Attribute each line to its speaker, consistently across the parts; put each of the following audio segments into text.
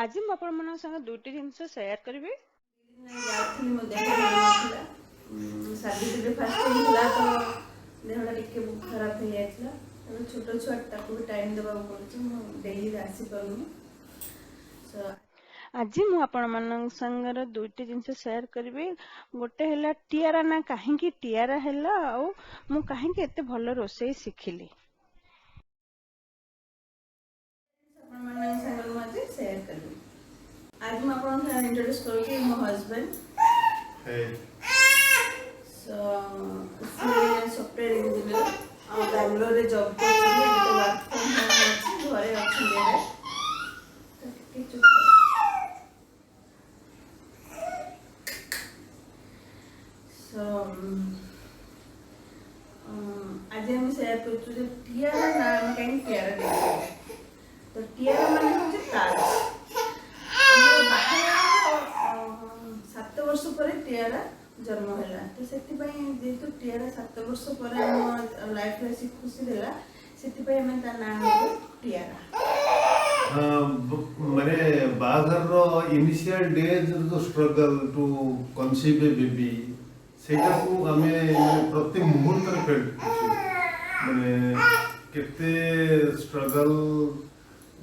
Speaker 1: ଆଜି ମୁଁ ଆପଣମାନଙ୍କ ସାଙ୍ଗେ ଦୁଇଟି ଜିନିଷ ସେୟାର କରିବି।
Speaker 2: ଯାଉଥିଲି ମୋ ଦେହ ଭଲ ନଥିଲା। ସାବିତ୍ରୀରେ ଫାଷ୍ଟ ଥିଲା ତ ଦେହଟା ଟିକେ ଖରାପ ହେଇଯାଇଥିଲା। ତେଣୁ ଛୋଟ ଛୁଆ ତାକୁ ବି ଟାଇମ୍ ଦେବାକୁ ପଡ଼ୁଛି, ମୁଁ ଡେଲି ଆସିପାରୁନି।
Speaker 1: ଆଜି ମୁଁ ଆପଣମାନଙ୍କ ସାଙ୍ଗରେ ଦୁଇଟି ଜିନିଷ ସେୟାର କରିବି। ଗୋଟେ ହେଲା ଟିଆରା ନା କାହିଁକି ଟିଆରା ହେଲା, ଆଉ ମୁଁ କାହିଁକି ଏତେ ଭଲ ରୋଷେଇ ଶିଖିଲି।
Speaker 2: ଆପଣମାନଙ୍କ ସାଙ୍ଗରେ ମୁଁ ଆଜି ସେୟାର କରିବି। ଆଜି ମୁଁ ଆପଣଙ୍କ ସାଙ୍ଗରେ ଇଣ୍ଟ୍ରୋଡ୍ୟୁସ୍ କରୁଛି ମୋ ହଜବେଣ୍ଡ। ସେ ସଫ୍ଟୱେୟାର ଇଞ୍ଜିନିୟର ଆଉ ବାଙ୍ଗାଲୋରରେ ଜବ୍ କରୁଛନ୍ତି। ଏବେ ତ ୱାର୍କ ଫ୍ରମ୍ ହୋମ୍ ଅଛି, ଘରେ ଅଛନ୍ତି ଏବେ। ତ ଟିକେ ଚୁପ୍ ଆଜି ଆମେ ସେୟାର କରୁଛୁ ଯେ ଟିଆରା ନା ଆମେ କାହିଁକି ଟିଆରା ଦେଇଛୁ। ତ ଟିଆରା ମାନେ ହେଉଛି ତାଜ। ଆମର ବାହାଘରର 7 ବର୍ଷ ପରେ ଟିଆରା ଜନ୍ମ ହେଲା। ତ ସେଥିପାଇଁ ଯେହେତୁ ଟିଆରା 7 ବର୍ଷ ପରେ ଆମ ଲାଇଫରେ ଆସି ଖୁସି ଦେଲା, ସେଥିପାଇଁ ଆମେ ତା ନାଁ ଦେଲୁ ଟିଆରା।
Speaker 3: मैंने बाघर इनिशियल डेज जो struggle to conceive A baby सेटा को हमें प्रति मुहूर्त रे फेल माने केते स्ट्रगल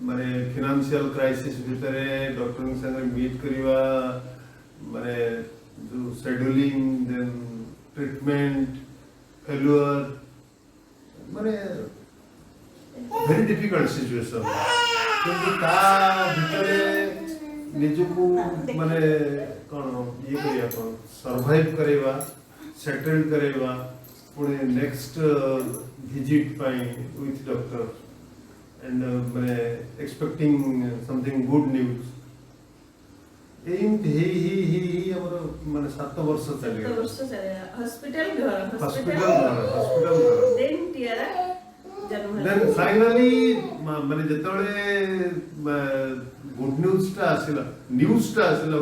Speaker 3: माने फाइनेंशियल क्राइसिस भितरे डॉक्टर संगे मीट करिवा माने जो शेड्यूलिंग देन ट्रीटमेंट फेल्युअर माने very difficult situation କିନ୍ତୁ ତା ଭିତରେ ନିଜକୁ ମାନେ କ'ଣ ଇଏ କରିବା କ'ଣ ସର୍ଭାଇଭ୍ କରାଇବା ସେଟେଲ୍ କରାଇବା ପୁଣି ନେକ୍ସଟ ଭିଜିଟ୍ ପାଇଁ ୱିଥ୍ ଡକ୍ଟର ଆଣ୍ଡ ମାନେ ଏକ୍ସପେକ୍ଟିଂ ସମଥିଙ୍ଗ ଗୁଡ୍ ନ୍ୟୁଜ୍ ଏମିତି ହେଇ ଆମର ମାନେ 7 ବର୍ଷ ଚାଲିଗଲା। ହସ୍ପିଟାଲ then finally माने जेतळे गुड न्यूज टा आसिला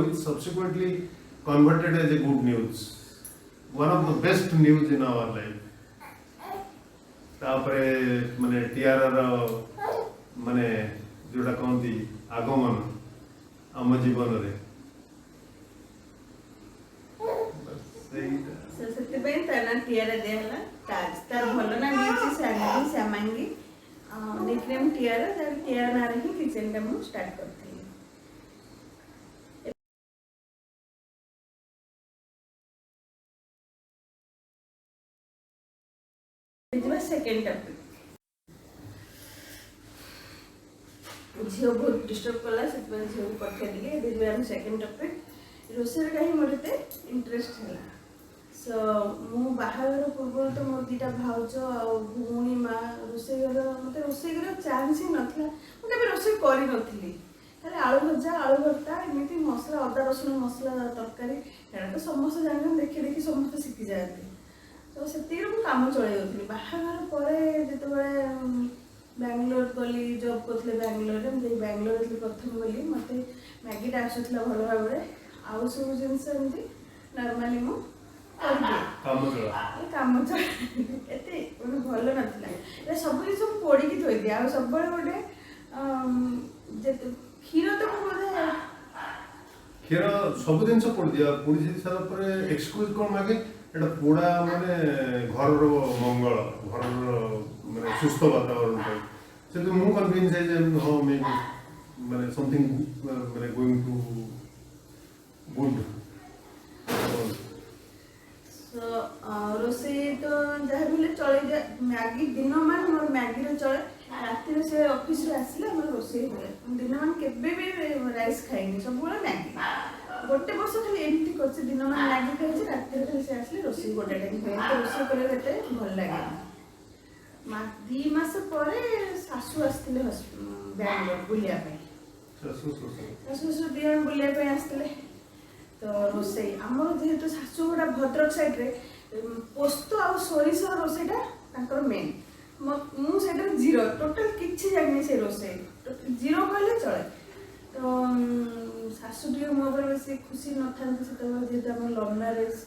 Speaker 3: which subsequently converted as a good news, one of the best news in our life. तापरे माने टीआर रो माने जोडा कोंती आगमन आम जीवन रे
Speaker 2: ସେଥିପାଇଁ ତା ନାଁ ଟିଆରା ଦିଆହେଲା ତାଜ। ତାର ଭଲ ନା ନେଇଛି ସାଙ୍ଗି ଶ୍ୟାମାଙ୍ଗୀ ନିକନେମ୍ ଟିଆରା। ତାର ଟିଆରା ନାଁରେ ହିଁ କିଚେନଟା ମୁଁ ଷ୍ଟାର୍ଟ କରିଥିଲି। ଯିବା ସେକେଣ୍ଡ ଟପିକ୍। ଝିଅ ବହୁତ ଡିଷ୍ଟର୍ବ କଲା, ସେଥିପାଇଁ ଝିଅକୁ ପଠେଇଦେଲି। ଏବେ ଯିବା ଆମେ ସେକେଣ୍ଡ ଟପିକ୍। ରୋଷେଇରେ କାହିଁ ମୋର ଏତେ ଇଣ୍ଟରେଷ୍ଟ ହେଲା। ମୁଁ ବାହାଘର ପୂର୍ବରୁ ତ ମୋର 2ଟା ଭାଉଜ ଆଉ ଭଉଣୀ ମା ମୋତେ ରୋଷେଇ କରିବା ଚାନ୍ସ ହିଁ ନଥିଲା। ମୁଁ କେବେ ରୋଷେଇ କରିନଥିଲି। ଖାଲି ଆଳୁ ଭଜା, ଆଳୁ ଭର୍ତ୍ତା, ଏମିତି ମସଲା, ଅଦା ରସୁଣ ମସଲା ତରକାରୀ, ଏଇଟା ତ ସମସ୍ତେ ଜାଣିଛନ୍ତି, ଦେଖି ଦେଖି ସମସ୍ତେ ଶିଖିଯାଆନ୍ତି। ତ ସେତିକିରେ ମୁଁ କାମ ଚଳେଇ ଦେଉଥିଲି। ବାହାଘର ପରେ ଯେତେବେଳେ ବାଙ୍ଗାଲୋର ଗଲି, ଜବ୍ କରୁଥିଲି ବାଙ୍ଗାଲୋରରେ, ମୁଁ ଯାଇ ବାଙ୍ଗାଲୋରରେ ପ୍ରଥମ ଗଲି, ମୋତେ ମ୍ୟାଗିଟା ଆସୁଥିଲା ଭଲ ଭାବରେ। ଆଉ ସବୁ ଜିନିଷ ଏମିତି ନର୍ମାଲି ମୁଁ କାମ ଏତେ ଗୋଟେ ଭଲ ନଥିଲା। ଏ ସବୁ ଜିନିଷ ମୁଁ ପୋଡ଼ିକି ଥୋଇଦିଏ। ଆଉ ସବୁବେଳେ ଗୋଟେ କ୍ଷୀର ତ ମୁଁ ବୋଧେ
Speaker 3: କ୍ଷୀର ସବୁ ଜିନିଷ ପୋଡ଼ି ଦେଇ ସାରିଲା ପରେ ଏକ୍ସକ୍ୟୁଜ କ'ଣ ମାଗେ ଏଇଟା ପୋଡ଼ା ମାନେ ଘରର ମଙ୍ଗଳ, ଘରର ମାନେ ସୁସ୍ଥ ବାତାବରଣ ପାଇଁ। କିନ୍ତୁ ମୁଁ କନଭିନ୍ସ ହେଇଯାଏ ହଁ ମେ ମାନେ ସମଥିଙ୍ଗ ମାନେ ଗୋଇଂ ଟୁ ଗୁଡ୍।
Speaker 2: ରୋଷେଇ ତ ଯାହା ବି ହେଲେ ଚଳେଇ ମ୍ୟାଗି ଦିନମାନ ମୋର ମ୍ୟାଗିରେ ଚଳେ। ରାତିରେ ସେ ଅଫିସରୁ ଆସିଲେ ଆମର ରୋଷେଇ ହୁଏ। ଦିନମାନ କେବେ ବି ରାଇସ୍ ଖାଇନି, ସବୁବେଳେ ମ୍ୟାଗି। ଗୋଟେ ବର୍ଷ ଖାଲି ଏମିତି କରିଛି, ଦିନମାନ ମ୍ୟାଗି ଖାଇଛି, ରାତିରେ ଖାଲି ସେ ଆସିଲେ ରୋଷେଇ ଗୋଟେ ଟାଇମ୍ ହୁଏ। ତ ରୋଷେଇ କରିବାକୁ ଏତେ ଭଲ ଲାଗେନି। 2 ମାସ ପରେ ଶାଶୁ ଆସିଥିଲେ ବାଙ୍ଗାଲୋର ବୁଲିବା ପାଇଁ। ଶାଶୁ ଶ୍ୱଶୁର 2 ଜଣ ବୁଲିବା ପାଇଁ ଆସିଥିଲେ। ତ ରୋଷେଇ ଆମର ଯେହେତୁ ଶାଶୁଘର ଭଦ୍ରକ ସାଇଡ୍ରେ, ପୋସ୍ତ ଆଉ ସୋରିଷର ରୋଷେଇଟା ତାଙ୍କର ମେନ୍। ମୁଁ ସେଇଟା ଜିରୋ, ଟୋଟାଲ କିଛି ଜାଣିନି ସେ ରୋଷେଇ, ଜିରୋ କହିଲେ ଚଳେ। ତ ଶାଶୁ ଟିକେ ମୋ ଉପରେ ବେଶୀ ଖୁସି ନଥାନ୍ତି ସେତେବେଳେ, ଯେହେତୁ ଆମର ଲଭ୍ ମ୍ୟାରେଜ୍।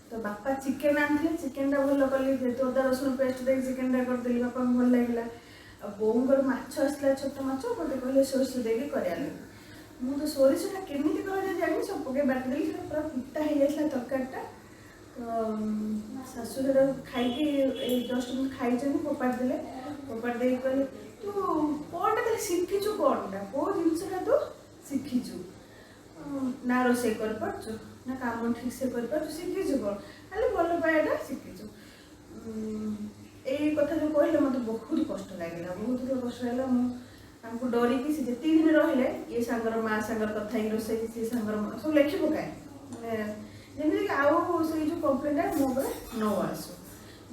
Speaker 2: ତ ବାପା ଚିକେନ୍ ଆଣିଥିଲେ, ଚିକେନ୍ଟା ଭଲ କଲି, ଯେହେତୁ ଅଦା ରସୁଣ ପେଷ୍ଟ ଦେଇକି ଚିକେନ୍ଟା କରିଦେଲି, ବାପାଙ୍କୁ ଭଲ ଲାଗିଲା। बोंगर माछ आसला छोट माछ मते कहले सोरिष देके करिया लगे मु तो सोरिषटा केमिति करा जानी सब पके बाटी देली से पूरा पिता हे जायसला तरकारीटा तो शाशुर खाई जस्ट खाई फोपाड़ देले फोपाड़ दे कहले तू कौन टा शिखिचु कौन टा को जिनसटा तू शिखिचु ना रोषे कर पारछु ना काम ठीक से कर पारछु शिखिचु कौन खाली भल पाएटा शिखिचु এই কথা जो कहले मत बहुत कष्ट लागला बहुत कष्ट लागला मु डरी कि जे दिन रहिले ये सांगर माँ सांगर कथा ही रोसे से सांगर सब लेखि पकाए माने जेमि आउ से जो कंप्लेंट है मो पर न आसो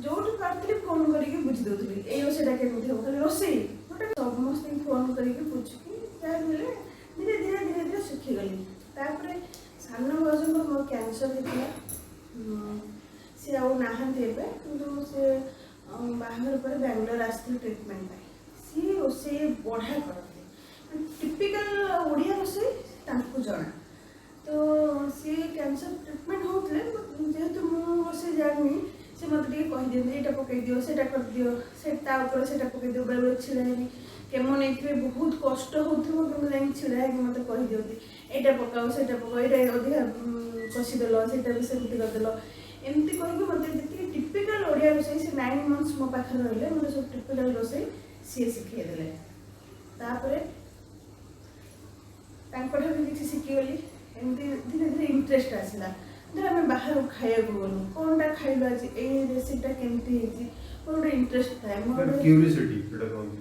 Speaker 2: जोठी पार्टली फोन करके बुझी दउथली ए रोसेटा केमि हो खाली रोसे गोटे समस्त फोन करके पूछकी जा मिले धीरे धीरे धीरे धीरे सुखी गली तापरे सान भजन मोर कैंसर हेतला से आउ नाहंती एबे किंतु से बाहर पर बेंगलोर आसती ट्रिटमेंट सी रोसे बढ़िया करते टिपिकल ओडिया रोसे तांको जना तो सी कैंसर ट्रिटमेंट होतले जेहेतु मु रोसे जानी से मत टिके कहि दियो एटा पकई दियो सेटा कर दियो सेटा ऊपर सेटा पकई दियो बेले छिड़ाई केमो नेथिबे बहुत कष्ट होथबो केमो लाइन छिड़ाई मते कहि दियो एटा पकाओ सेटा पकाओ एटा अधिका कसी देलो सेटा भी सेमति कर देलो एमती कहिके मते जति टिपिकल ओडिया रोसे से 9 मंथ्स मो पाखर रहले मते सब टिपिकल रोसे सी सिखे देले तापरे तांकोठा भी किसी सिखी गली एमती धीरे धीरे इंटरेस्ट आसला धर आम बाहर खाया गलु कौनटा खाइलु आज ए रेसिपीटा केमती हेची मोर इंटरेस्ट थाए मोर
Speaker 3: क्यूरियोसिटी एटा कहंदी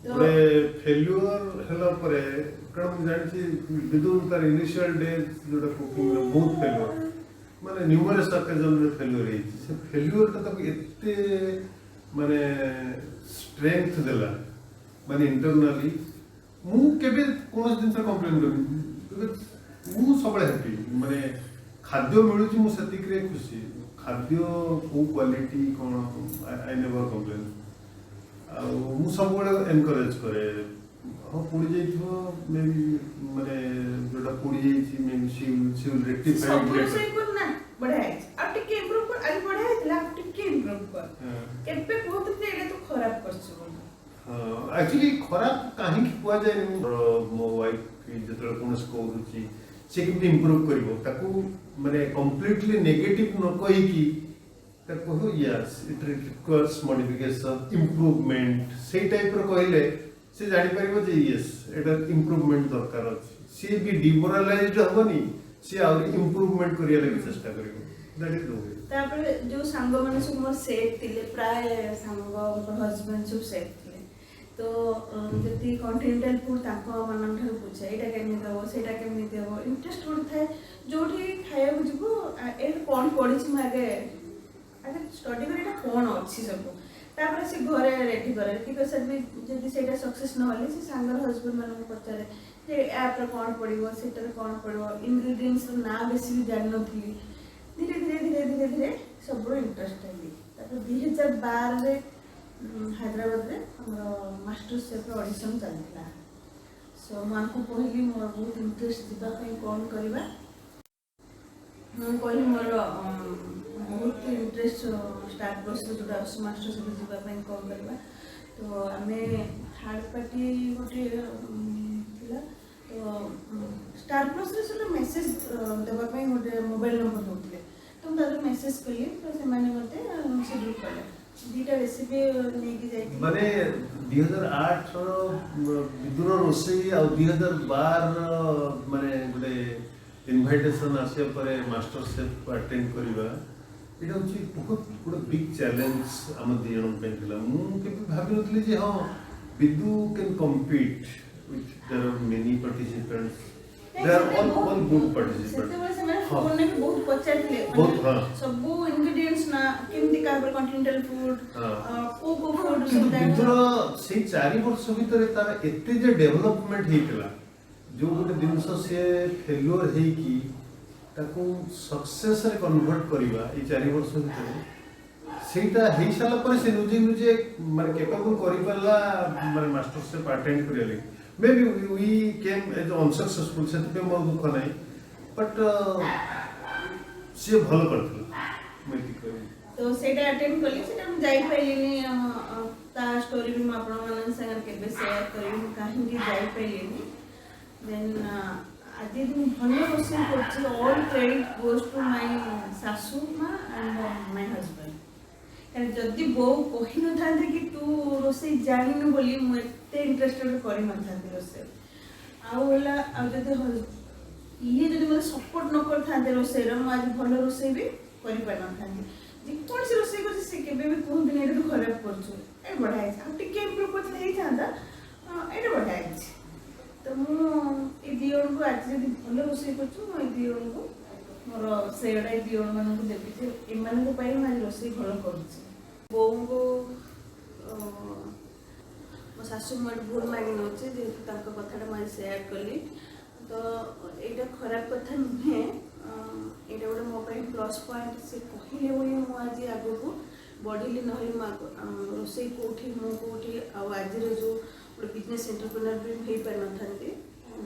Speaker 3: बड़े फेल्युअर हला परे कारण मु जानि विदुन तार इनिशियल डेज जोटा कुकिंग रे बहुत फेल्युअर माने न्यूमरस ओकेजन रे फेल्युअर हेची से फेल्युअर ता तक एते माने स्ट्रेंथ देला माने इंटरनली मु केबे कोन दिन से कंप्लेन कर मु सबले हैप्पी माने खाद्य मिलुची मु सतिक रे खुशी खाद्य को क्वालिटी कोन आई नेवर कंप्लेन आ मु सबले एनकरेज करे हां पुडी जाइथो मे माने जोटा पुडी जाइची मे शी विल रेक्टिफाई
Speaker 2: सब से को ना बढ़िया है अब टिके इंप्रूव कर आज बढ़िया है अब टिके इंप्रूव कर केबे कहत जे एटा तो खराब करछु
Speaker 3: हां एक्चुअली खराब काहे कि कुआ जाय मो वाइफ की जतरा कोनस कहउची से कि इंप्रूव करबो ताकू माने कंप्लीटली नेगेटिव न कहि कि ताकू हो yes it requires modification improvement से टाइप रो कहले से जानि परिबो जे यस एटा इंप्रूवमेंट दरकार अछि से भी डिमोरलाइज्ड होबनी से और इंप्रूवमेंट करिया लागि चेष्टा करिबो दैट इज द वे
Speaker 2: तापर जो सांग माने सब मोर सेट थिले प्राय सांग हस्बैंड सब सेट थिले तो जति कॉन्टिनेंटल फूड ताको मानन ठार पूछे एटा केमि देबो सेटा केमि देबो इंटरेस्ट होत थाए जोठी खाया बुझबो ए कोन पड़ी छी मागे आगे स्टडी करे एटा कोन अछि सब तापर से घरे रेडी करे कि सर भी जदी सेटा सक्सेस न होले से सांगर हस्बैंड मानन पचारे जे ऐप रे कोन पड़िबो सेटा रे कोन पड़िबो इंग्रेडिएंट्स ना बेसी भी जान नथली धीरे धीरे धीरे धीरे धीरे सब इंटरेस्ट है तापर 2012 रे हैदराबाद रे हमर मास्टर शेफ ऑडिशन चलला सो मानकु कहली मोर बहुत इंटरेस्ट दिबा पई कोन करबा हम कहली मोर बहुत इंटरेस्ट स्टार्ट प्रोसेस जोटा मास्टर शेफ दिबा पई कोन करबा तो हमें थर्ड पार्टी गोटे थिला तो स्टार्ट प्रोसेस रे मेसेज देबा पई गोटे मोबाइल नंबर होतले तो तार मेसेज कली तो से माने मते शेड्यूल करले दीटा रेसिपी नेकी जाई
Speaker 3: माने 2008 रो विदुर रोसई आ 2012 माने गोटे इनविटेशन आसे परे मास्टर शेफ अटेंड करबा एटा होची बहुत बड़ बिग चैलेंज हम दियन पे थिला मु के भाबी नथली जे हां विदु can compete with there are many participants they are all good participants
Speaker 2: सेते से मैं फोन ने बहुत पचारले
Speaker 3: बहुत हां
Speaker 2: सब इंग्रेडिएंट्स ना केमति का कॉन्टिनेंटल फूड को फूड सब
Speaker 3: विदुर से 4 वर्ष भीतर तार एते जे डेवलपमेंट हेतला जो गोटे जिनस से फेल्युअर है कि ताको सक्सेस रे कन्वर्ट करबा ए 4 वर्ष भीतर सेटा हे साला पर से नुजे नुजे माने केपेबल करि परला माने मास्टर से अटेंड करिले may be we came as unsuccessful से पे मोर दुख नाही बट से भलो करथला मैं ठीक करी
Speaker 2: तो सेटा अटेंड करली सेटा हम जाई पाइलिनी ता स्टोरी भी ମୁଁ ଆପଣମାନଙ୍କ ସାଙ୍ଗରେ କେବେ ସେୟାର କରିବି ମୁଁ କାହିଁକି ଯାଇପାରିଲିନି। ଦେନ୍ ଆଜି ମୁଁ ଭଲ ରୋଷେଇ କରୁଛି। All credit goes to my ଶାଶୁ ମା ଆଣ୍ଡ ମାଇ ହଜବେଣ୍ଡ। କାରଣ ଯଦି ବୋଉ କହିନଥାନ୍ତେ କି ତୁ ରୋଷେଇ ଜାଣିନୁ ବୋଲି ମୁଁ ଏତେ ଇଣ୍ଟରେଷ୍ଟେଡ୍ କରିନଥାନ୍ତି ରୋଷେଇ। ଆଉ ହେଲା ଆଉ ଯଦି ଇଏ ଯଦି ମୋତେ ସପୋର୍ଟ ନ କରିଥାନ୍ତେ ରୋଷେଇର ମୁଁ ଆଜି ଭଲ ରୋଷେଇ ବି କରିପାରିନଥାନ୍ତି। ଯେକୌଣସି ରୋଷେଇ କରୁଛି ସେ କେବେ ବି କୁହନ୍ତିନି ଏଇଟା ତୁ ଖରାପ କରୁଛୁ, ଏଇଟା ବଢ଼ିଆ ହେଇଛି, ଆଉ ଟିକେ ଇମ୍ପ୍ରୁଭ୍ କରିଥିଲେ ହେଇଥାନ୍ତା, ଏଇଟା ବଢ଼ିଆ ହେଇଛି। ତ ମୁଁ ଏଇ ଦି ଜଣଙ୍କୁ ଆଜି ଯଦି ଭଲ ରୋଷେଇ କରୁଛୁ ମୁଁ ଏଇ ଦି ଜଣଙ୍କୁ ମୋର ଶ୍ରେୟଟା ଏଇ ଦି ଜଣମାନଙ୍କୁ ଦେବି ଯେ ଏମାନଙ୍କ ପାଇଁ ମୁଁ ଆଜି ରୋଷେଇ ଭଲ କରୁଛି। ବୋଉଙ୍କୁ ମୋ ଶାଶୁ ମୁଁ ଏଠି ଭୁଲ ମାଗି ନେଉଛି ଯେହେତୁ ତାଙ୍କ କଥାଟା ମୁଁ ଆଜି ସେୟାର କଲି। ତ ଏଇଟା ଖରାପ କଥା ନୁହେଁ, ଏଇଟା ଗୋଟେ ମୋ ପାଇଁ ପ୍ଲସ୍ ପଏଣ୍ଟ। ସେ କହିଲେ ବୋଲି ମୁଁ ଆଜି ଆଗକୁ ବଢ଼ିଲି, ନହେଲେ ମୁଁ ରୋଷେଇ କେଉଁଠି ମୁଁ କେଉଁଠି ଆଉ ଆଜିର ଯେଉଁ ଗୋଟେ ବିଜନେସ୍ ଏଣ୍ଟରପ୍ରେନର୍ ବି ହେଇପାରିନଥାନ୍ତି।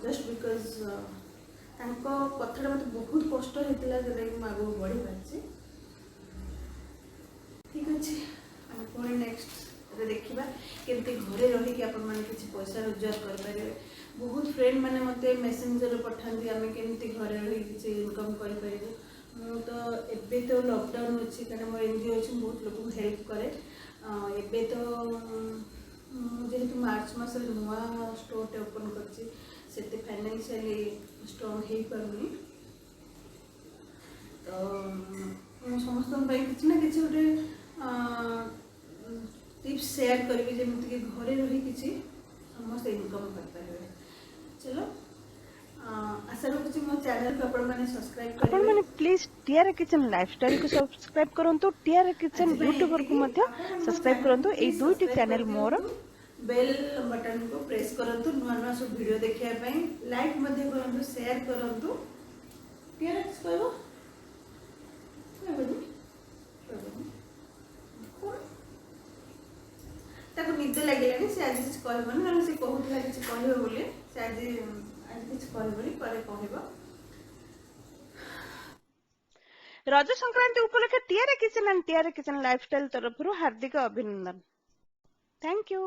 Speaker 2: ଜଷ୍ଟ ବିକଜ୍ ତାଙ୍କ କଥାଟା ମୋତେ ବହୁତ କଷ୍ଟ ହେଇଥିଲା ଯେଉଁଟାକି ମୁଁ ଆଗକୁ ବଢ଼ିପାରିଛି। ଠିକ୍ ଅଛି, ଆମେ ପୁଣି ନେକ୍ସଟରେ ଦେଖିବା କେମିତି ଘରେ ରହିକି ଆପଣମାନେ କିଛି ପଇସା ରୋଜଗାର କରିପାରିବେ। ବହୁତ ଫ୍ରେଣ୍ଡ ମାନେ ମୋତେ ମେସେଞ୍ଜରରେ ପଠାନ୍ତି ଆମେ କେମିତି ଘରେ ରହି କିଛି ଇନକମ୍ କରିପାରିବୁ। ମୁଁ ତ ଏବେ ତ ଲକଡାଉନ୍ ଅଛି, କାରଣ ମୋର NGO ଅଛି, ମୁଁ ବହୁତ ଲୋକଙ୍କୁ ହେଲ୍ପ କରେ। ଏବେ ତ ମୁଁ ଯେହେତୁ ମାର୍ଚ୍ଚ ମାସରେ ନୂଆ ଷ୍ଟୋରଟେ ଓପନ୍ କରିଛି, ସେତେ ଫାଇନାନ୍ସିଆଲି ଷ୍ଟ୍ରଙ୍ଗ ହେଇପାରୁନି। ତ ମୁଁ ସମସ୍ତଙ୍କ ପାଇଁ କିଛି ନା କିଛି ଗୋଟେ ଟିପ୍ସ ସେୟାର କରିବି ଯେମିତିକି ଘରେ ରହି କିଛି ସମସ୍ତେ ଇନକମ୍ କରିପାରିବେ। ଚलो, ଆଶା ରଖୁଛି ମୋ ଚ୍ୟାନେଲକୁ ଆପଣମାନେ ସବସ୍କ୍ରାଇବ୍
Speaker 1: ଆପଣ
Speaker 2: କରିବେ।
Speaker 1: ମାନେ ପ୍ଲିଜ ଟିଆର କିଚେନ ଲାଇଫଷ୍ଟାଇଲ କୁ ସବସ୍କ୍ରାଇବ କରନ୍ତୁ, ଟିଆର କିଚେନ
Speaker 2: ଆଜି ପାଇଁ
Speaker 1: ୟୁଟ୍ୟୁବର କୁ
Speaker 2: ଏତିକି।
Speaker 1: ମଧ୍ୟ
Speaker 2: ଆପଣ ମୋ
Speaker 1: ସବସ୍କ୍ରାଇବ
Speaker 2: ଚ୍ୟାନେଲକୁ
Speaker 1: କରନ୍ତୁ। ଏଇ
Speaker 2: ପ୍ଲିଜ୍
Speaker 1: ଦୁଇଟି
Speaker 2: ସବସ୍କ୍ରାଇବ୍
Speaker 1: ଚ୍ୟାନେଲ ମୋର।
Speaker 2: କରିଦିଅନ୍ତୁ, ବେଲ୍ ବଟନକୁ ପ୍ରେସ୍ କରନ୍ତୁ ନୂଆ ନୂଆ ସବୁ ଭିଡ଼ିଓ ଦେଖିବା ପାଇଁ, ଲାଇକ୍ ମଧ୍ୟ କରନ୍ତୁ, ସେୟାର କରନ୍ତୁ। ଟିଆର କିଛି କହିବ? ତାକୁ ନିଦ ଲାଗିଲାଣି, ସେ ଆଜି କିଛି କହିବନି, ନହେଲେ ସେ କହୁଥିଲା କିଛି କହିବ ବୋଲି। ସେ ଆଜି କିଛି କହିବନି, ପରେ କହିବ।
Speaker 1: ରଜ ସଂକ୍ରାନ୍ତି ଉପଲକ୍ଷେ TR kitchen and TR kitchen lifestyle ତରଫରୁ ହାର୍ଦ୍ଦିକ ଅଭିନନ୍ଦନ। Thank you.